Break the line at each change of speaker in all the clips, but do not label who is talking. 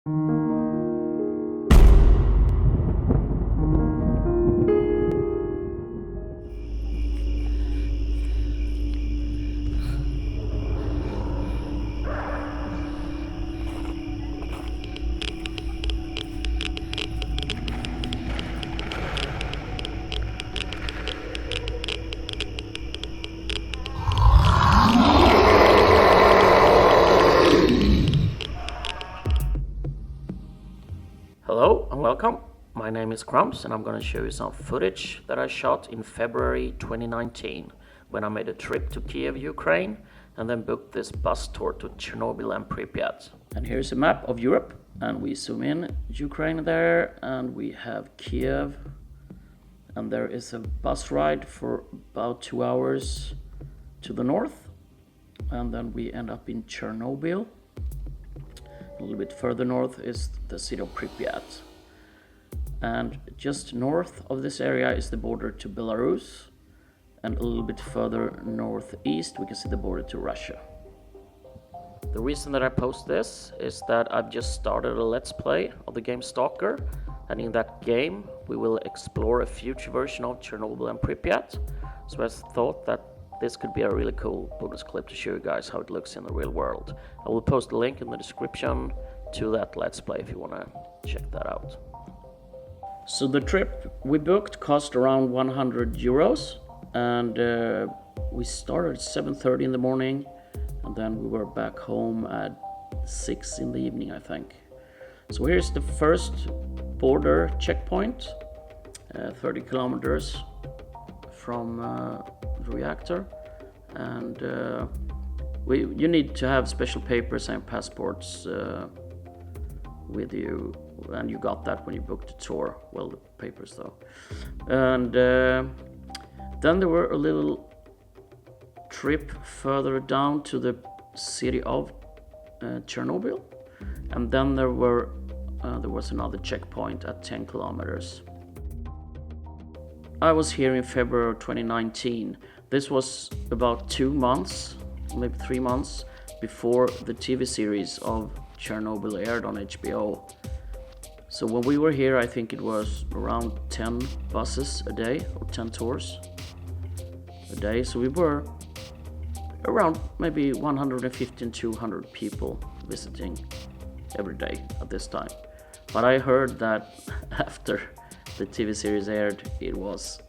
Hello and welcome. My name is Crumbs and I'm going to show you some footage that I shot in February 2019 when I made a trip to Kiev, Ukraine, and then booked this bus tour to Chernobyl and Pripyat. And here's a map of Europe, and we zoom in Ukraine there, and we have Kiev, and there is a bus ride for about 2 hours to the north, and then we end up in Chernobyl. A little bit further north is the city of Pripyat. And just north of this area is the border to Belarus. And a little bit further northeast we can see the border to Russia. The reason that I post this is that I've just started a let's play of the game S.T.A.L.K.E.R. And in that game we will explore a future version of Chornobyl and Pripyat. So I thought that this could be a really cool bonus clip to show you guys how it looks in the real world. I will post a link in the description to that let's play if you want to check that out. So the trip we booked cost around 100 euros, and we started at 7:30 in the morning, and then we were back home at 6 in the evening, I think. So here's the first border checkpoint, 30 kilometers from the reactor, and you need to have special papers and passports with you, and you got that when you booked the tour. Well, the papers though. And then there were a little trip further down to the city of Chernobyl, and then there was another checkpoint at 10 kilometers. I was here in February 2019. This was about 2 months, maybe 3 months before the TV series of Chernobyl aired on HBO. So when we were here, I think it was around 10 buses a day, or 10 tours a day. So we were around maybe 150 and 200 people visiting every day at this time. But I heard that after the TV series aired, it's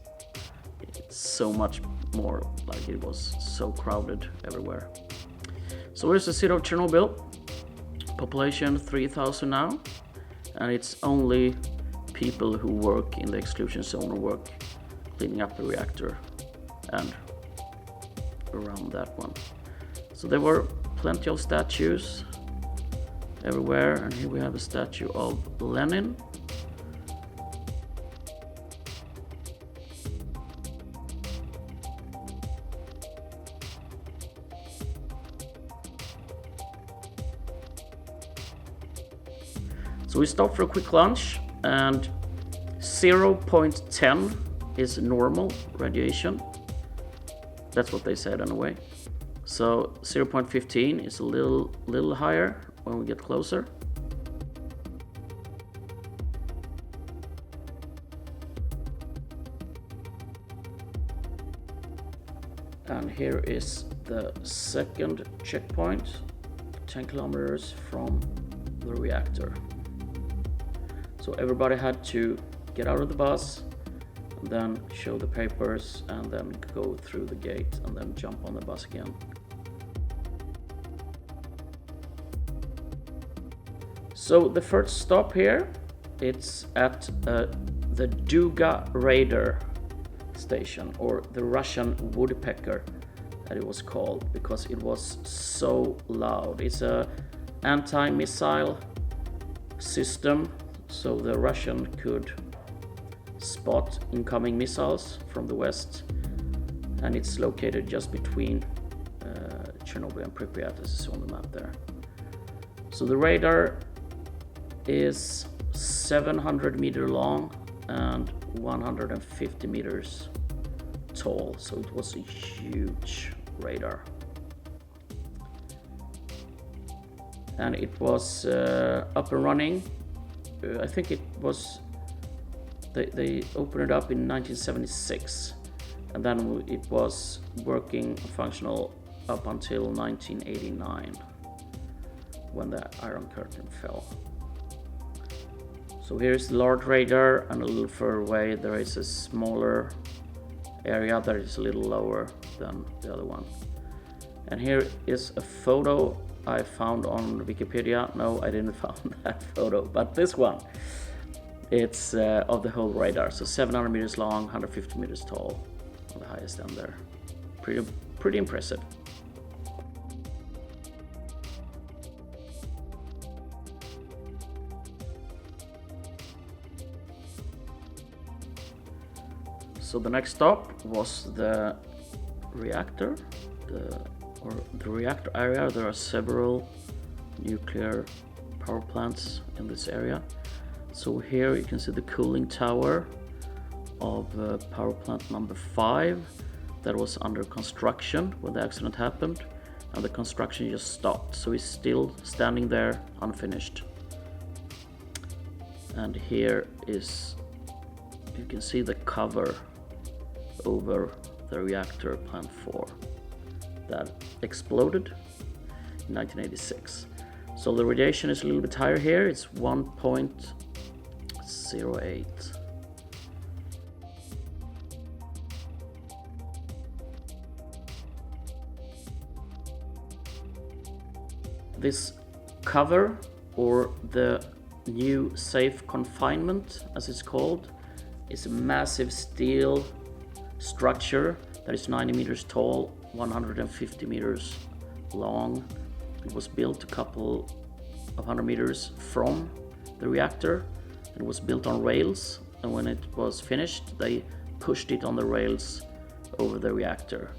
so much more, like it was so crowded everywhere. So here's the city of Chernobyl, population 3,000 now, and it's only people who work in the exclusion zone or work cleaning up the reactor and around that one. So there were plenty of statues everywhere, and here we have a statue of Lenin. So we stopped for a quick lunch, and 0.10 is normal radiation. That's what they said anyway. So 0.15 is a little higher when we get closer. And here is the second checkpoint, 10 kilometers from the reactor. So everybody had to get out of the bus and then show the papers and then go through the gate and then jump on the bus again. So the first stop here, it's at the Duga radar station, or the Russian Woodpecker that it was called, because it was so loud. It's a anti-missile system, so the Russian could spot incoming missiles from the west, and it's located just between Chernobyl and Pripyat, as you see on the map there. So the radar is 700 meters long and 150 meters tall, so it was a huge radar. and it was up and running. I think it was they opened it up in 1976, and then it was working functional up until 1989 when the Iron Curtain fell. So here's the large radar, and a little further away there is a smaller area that is a little lower than the other one. And here is a photo I found on Wikipedia. No, I didn't find that photo, but this one. It's of the whole radar. So 700 meters long, 150 meters tall on the highest end there. Pretty impressive. So the next stop was the reactor, the reactor area. There are several nuclear power plants in this area. So here you can see the cooling tower of power plant number 5 that was under construction when the accident happened, and the construction just stopped. So it's still standing there unfinished. And here is, you can see the cover over the reactor plant 4 that exploded in 1986. So the radiation is a little bit higher here. It's 1.08. This cover, or the new safe confinement as it's called, is a massive steel structure that is 90 meters tall, 150 meters long. It was built a couple of 100 meters from the reactor. It was built on rails, and when it was finished they pushed it on the rails over the reactor.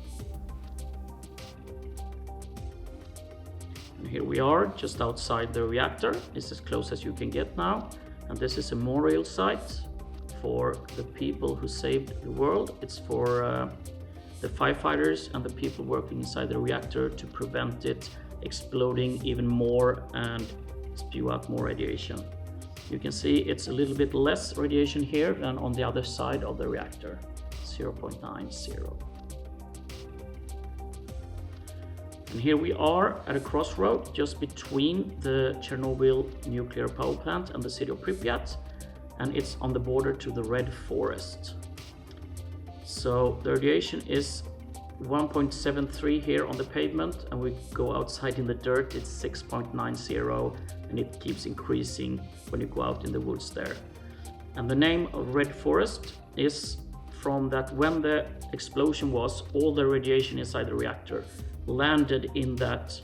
And here we are just outside the reactor. It's as close as you can get now, and this is a memorial site for the people who saved the world. It's for the firefighters and the people working inside the reactor to prevent it exploding even more and spew out more radiation. You can see it's a little bit less radiation here than on the other side of the reactor, 0.90. And here we are at a crossroad just between the Chernobyl nuclear power plant and the city of Pripyat, and it's on the border to the Red Forest. So the radiation is 1.73 here on the pavement, and we go outside in the dirt, it's 6.90, and it keeps increasing when you go out in the woods there. And the name of Red Forest is from that when the explosion was, all the radiation inside the reactor landed in that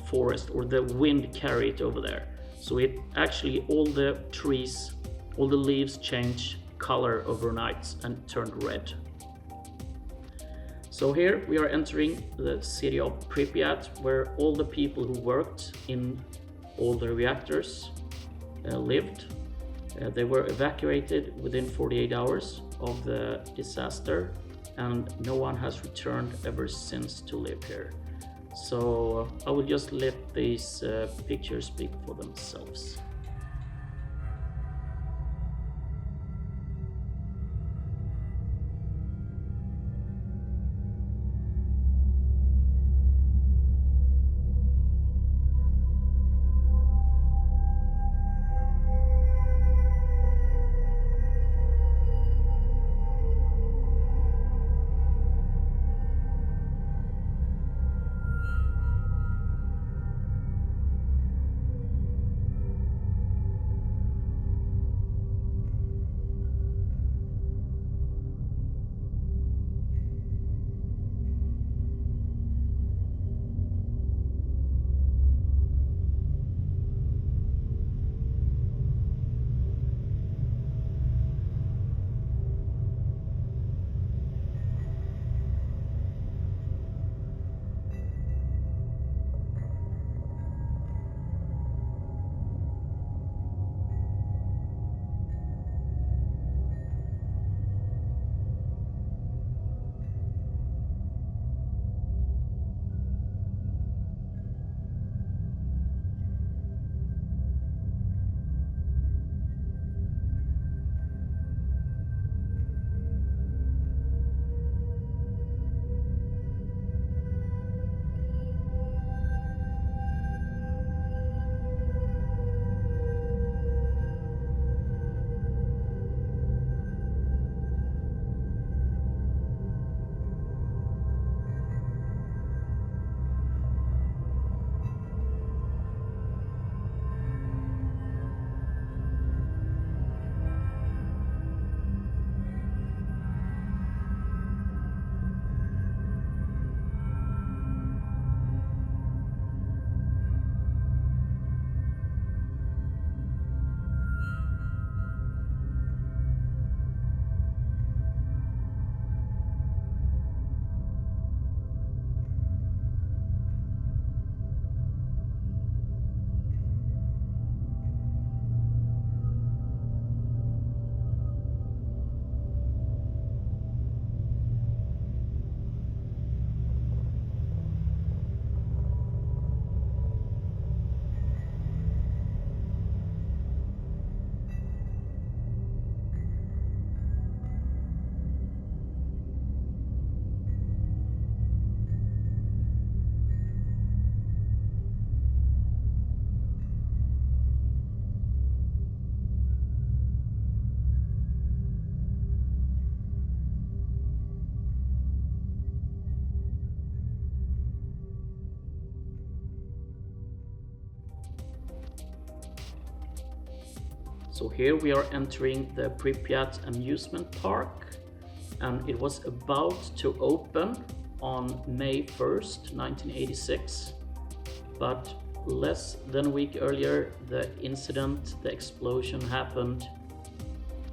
forest, or the wind carried it over there. So it actually, all the trees, all the leaves changed color overnight and turned red. So here we are entering the city of Pripyat, where all the people who worked in all the reactors lived. They were evacuated within 48 hours of the disaster, and no one has returned ever since to live here. So I will just let these pictures speak for themselves. So here we are entering the Pripyat amusement park, and it was about to open on May 1st, 1986, but less than a week earlier the incident, the explosion happened,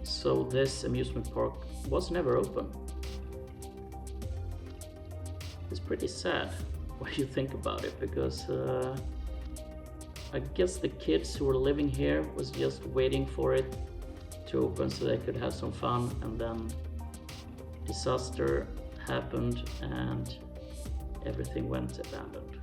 so this amusement park was never open. It's pretty sad when you think about it, because I guess the kids who were living here was just waiting for it to open so they could have some fun, and then disaster happened and everything went abandoned.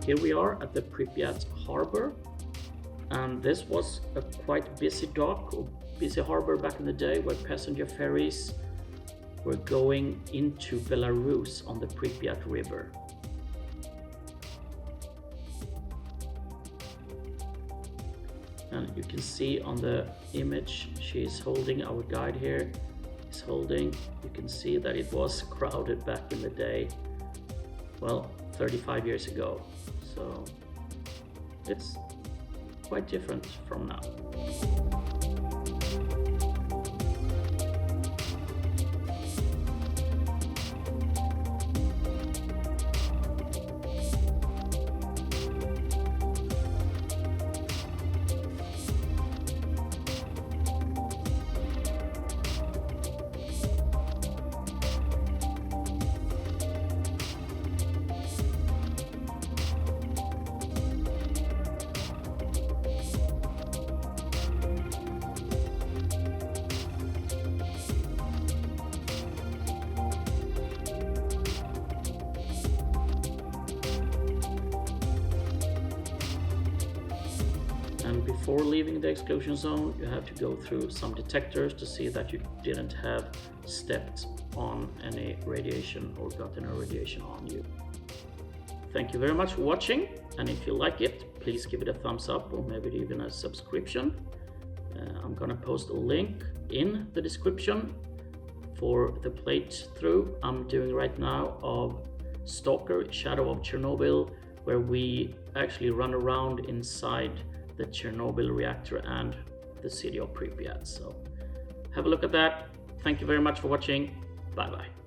Here we are at the Pripyat harbor, and this was a quite busy dock or busy harbor back in the day where passenger ferries were going into Belarus on the Pripyat River. And you can see on the image she's holding, our guide here is holding, you can see that it was crowded back in the day, well, 35 years ago. So it's quite different from now. And before leaving the exclusion zone, you have to go through some detectors to see that you didn't have stepped on any radiation or gotten a radiation on you. Thank you very much for watching, and if you like it, please give it a thumbs up or maybe even a subscription. I'm gonna post a link in the description for the playthrough I'm doing right now of S.T.A.L.K.E.R, Shadow of Chernobyl, where we actually run around inside the Chernobyl reactor and the city of Pripyat. So have a look at that. Thank you very much for watching. Bye bye.